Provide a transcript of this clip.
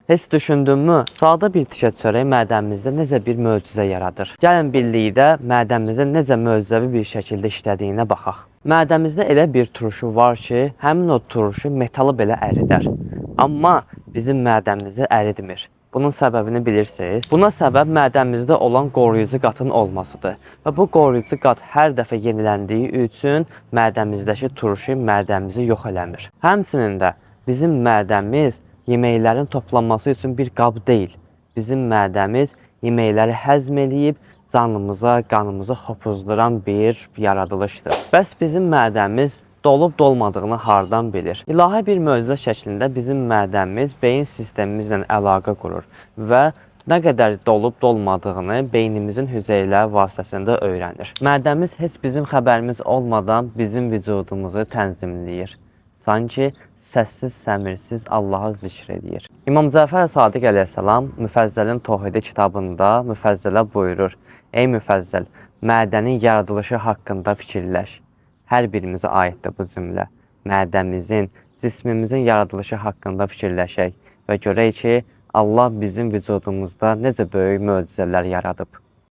Heç düşündünmü? Sadə bir tikə çörək mədəmizdə necə bir möcüzə yaradır? Gəlin birlikdə mədəmizin necə möcüzəvi bir şəkildə işlədiyinə baxaq. Mədəmizdə elə bir turşu var ki, həmin o turşu metalı belə əridər. Amma bizim mədəmizi əritmir. Bunun səbəbini bilirsiniz. Buna səbəb mədəmizdə olan qoruyucu qatın olmasıdır. Və bu qoruyucu qat hər dəfə yeniləndiyi üçün mədəmizdəki turşu mədəmizi yox eləmir. Həmçinin də bizim mədəmiz yeməklərin toplanması üçün bir qab deyil. Bizim mədəmiz yeməkləri həzm eləyib canımıza, qanımıza hopuzduran bir yaradılışdır. Bəs bizim mədəmiz dolub-dolmadığını hardan bilir? İlahi bir möcüzə şəklində bizim mədəmiz beyin sistemimizlə əlaqə qurur və nə qədər dolub-dolmadığını beynimizin hüceyrələri vasitəsilə öyrənir. Mədəmiz heç bizim xəbərimiz olmadan bizim vücudumuzu tənzimləyir. Sanki səssiz, səmirsiz Allah'a zikr edir. İmam Cəfər Sadiq əleyhissalam Müfəzzəlin Tohidi kitabında Müfəzzələ buyurur: Ey Müfəzzəl, mədənin yaradılışı haqqında fikirləş. Hər birimizə aiddir bu cümlə. Mədəmizin, cismimizin yaradılışı haqqında fikirləşək və görək ki, Allah bizim vücudumuzda necə böyük möcüzələr yaradıb.